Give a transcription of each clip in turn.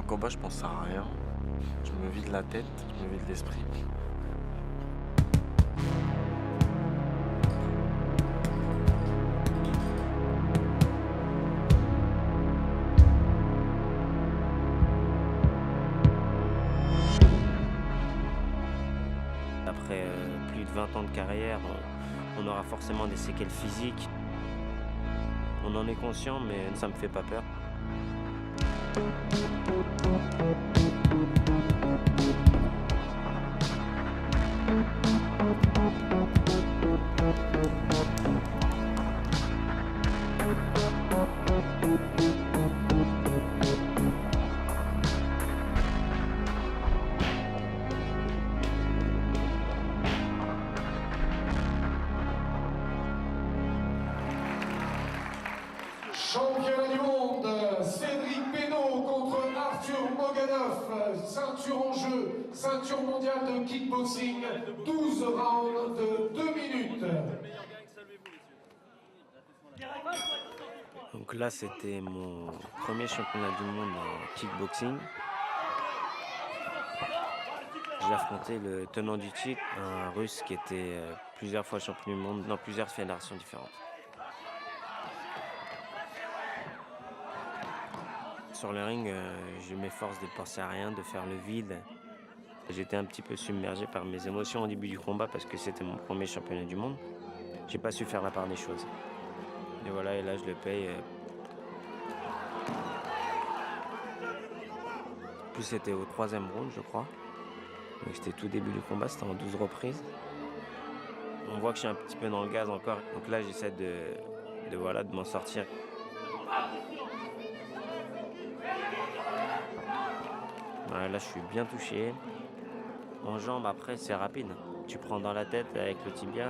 combat, je pense à rien. Je me vide la tête, je me vide l'esprit. Après plus de 20 ans de carrière, on aura forcément des séquelles physiques. On en est conscient, mais ça me fait pas peur. Champion du monde, Cédric Pénaud contre Arthur Mogadov, ceinture en jeu, ceinture mondiale de kickboxing, 12 rounds de 2 minutes. Donc là, c'était mon premier championnat du monde en kickboxing. J'ai affronté le tenant du titre, un Russe qui était plusieurs fois champion du monde dans plusieurs fédérations différentes. Sur le ring, je m'efforce de penser à rien, de faire le vide. J'étais un petit peu submergé par mes émotions au début du combat parce que c'était mon premier championnat du monde. J'ai pas su faire la part des choses. Et voilà, et là je le paye. En plus c'était au 3e round, je crois. Donc c'était tout début du combat, c'était en 12 reprises. On voit que je suis un petit peu dans le gaz encore. Donc là j'essaie de m'en sortir. Voilà, là je suis bien touché. En jambes après c'est rapide. Tu prends dans la tête avec le tibia.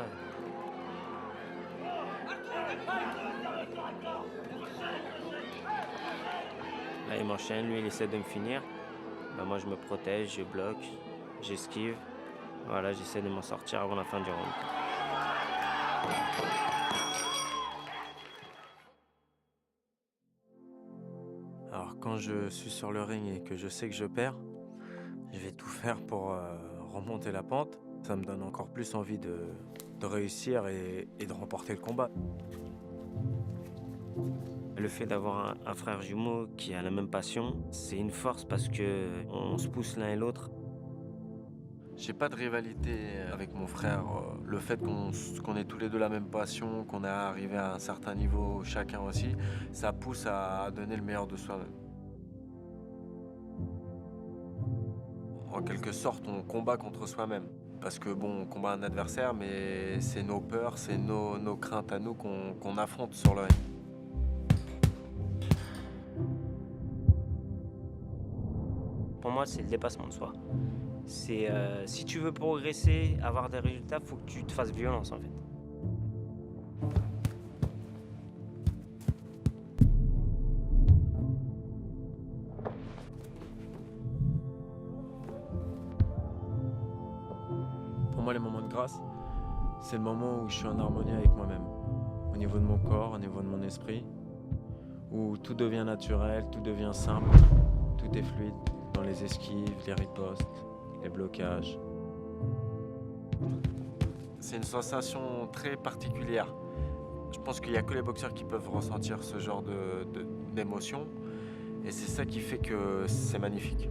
Là il m'enchaîne, lui il essaie de me finir. Moi je me protège, je bloque, j'esquive. Voilà, j'essaie de m'en sortir avant la fin du round. Alors quand je suis sur le ring et que je sais que je perds, je vais tout faire pour remonter la pente. Ça me donne encore plus envie de réussir et de remporter le combat. Le fait d'avoir un frère jumeau qui a la même passion, c'est une force parce que on se pousse l'un et l'autre. J'ai pas de rivalité avec mon frère. Le fait qu'on ait tous les deux la même passion, qu'on est arrivé à un certain niveau chacun aussi, ça pousse à donner le meilleur de soi-même. En quelque sorte, on combat contre soi-même. Parce que bon, on combat un adversaire, mais c'est nos peurs, c'est nos craintes à nous qu'on affronte sur le ring. Pour moi, c'est le dépassement de soi. C'est si tu veux progresser, avoir des résultats, faut que tu te fasses violence en fait. Pour moi, les moments de grâce, c'est le moment où je suis en harmonie avec moi-même. Au niveau de mon corps, au niveau de mon esprit, où tout devient naturel, tout devient simple, tout est fluide. Dans les esquives, les ripostes, les blocages. C'est une sensation très particulière. Je pense qu'il n'y a que les boxeurs qui peuvent ressentir ce genre d'émotion. Et c'est ça qui fait que c'est magnifique.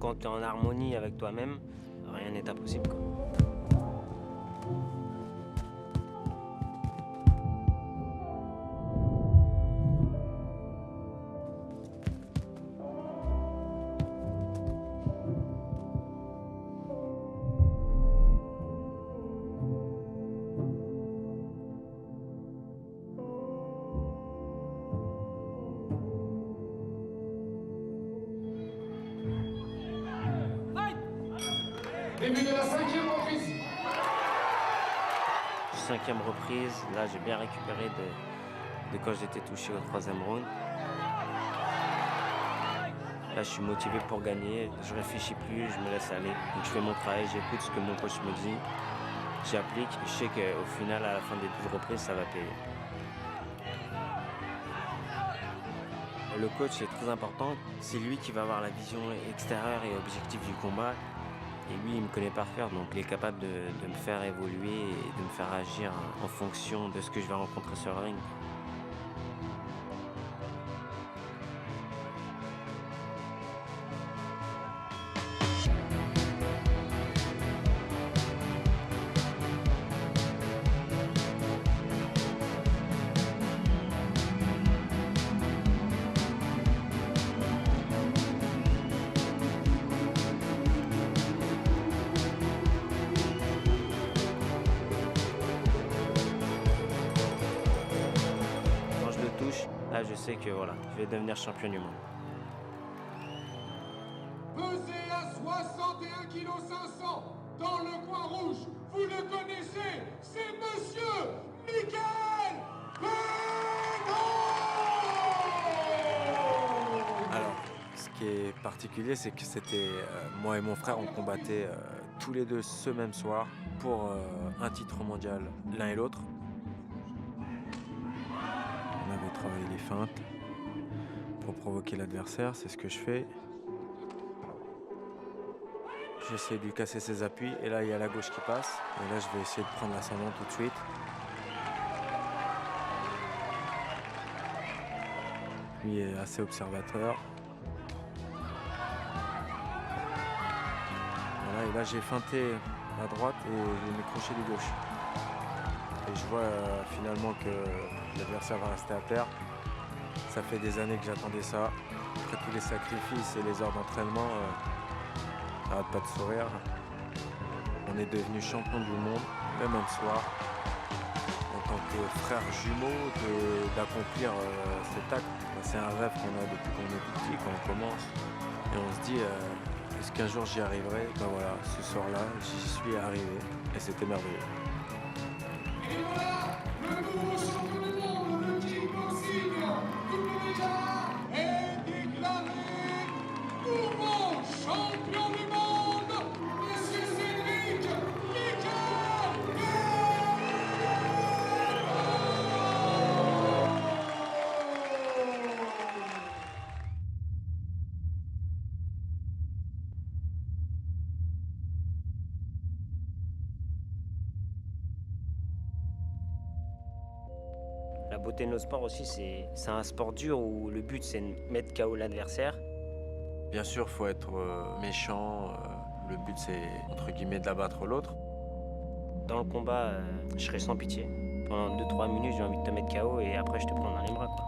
Quand tu es en harmonie avec toi-même, rien n'est impossible, quoi. Début de la 5e reprise. 5e reprise, là j'ai bien récupéré de quand j'étais touché au 3e round. Là je suis motivé pour gagner, je réfléchis plus, je me laisse aller. Donc je fais mon travail, j'écoute ce que mon coach me dit, j'applique, je sais qu'au final à la fin des 12 reprises ça va payer. Le coach est très important. C'est lui qui va avoir la vision extérieure et objective du combat. Et lui, il me connaît par cœur, donc il est capable de me faire évoluer et de me faire agir en fonction de ce que je vais rencontrer sur le ring. Quand je le touche, là, je sais que voilà, je vais devenir champion du monde. Pesé à 61 kg 500 dans le coin rouge, vous le connaissez, c'est Monsieur Michael Pénaud. Alors, ce qui est particulier, c'est que c'était moi et mon frère, on combattait tous les deux ce même soir pour un titre mondial, l'un et l'autre. On avait travaillé les feintes pour provoquer l'adversaire, c'est ce que je fais. J'essaie de lui casser ses appuis et là il y a la gauche qui passe. Et là je vais essayer de prendre l'ascendant tout de suite. Lui est assez observateur. Voilà, et là j'ai feinté à droite et j'ai mis crochet du gauche. Et je vois finalement que l'adversaire va rester à terre. Ça fait des années que j'attendais ça. Après tous les sacrifices et les heures d'entraînement, arrête pas de sourire. On est devenu champion du monde le même soir. En tant que frère jumeau, d'accomplir cet acte. C'est un rêve qu'on a depuis qu'on est tout petit, quand on commence. Et on se dit, est-ce qu'un jour j'y arriverai? Ben voilà, ce soir-là, j'y suis arrivé. Et c'était merveilleux. Et voilà, le nouveau champion du monde de kickboxing, WTA, est déclaré nouveau champion du monde, Monsieur Cédric Michael La beauté de nos sports aussi, c'est un sport dur où le but c'est de mettre KO l'adversaire. Bien sûr, il faut être méchant. Le but, c'est, entre guillemets, d'abattre l'autre. Dans le combat, je serai sans pitié. Pendant 2-3 minutes, j'ai envie de te mettre KO et après je te prends dans les bras, quoi.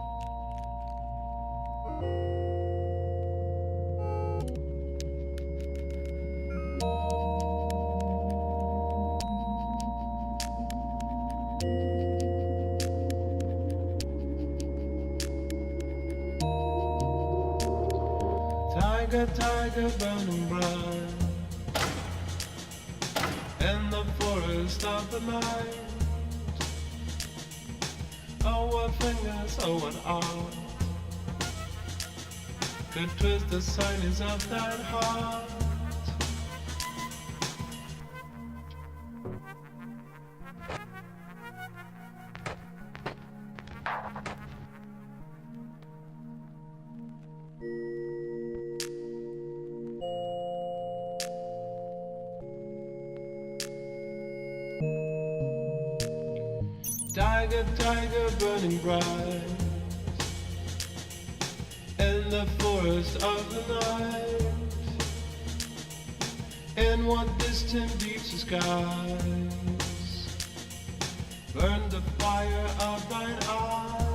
Tiger, tiger, burning bright in the forest of the night. Oh, what fingers, oh, what art could twist the silence of that heart. Tiger, tiger, burning bright in the forest of the night. In what distant deeps of skies burn the fire of thine eyes.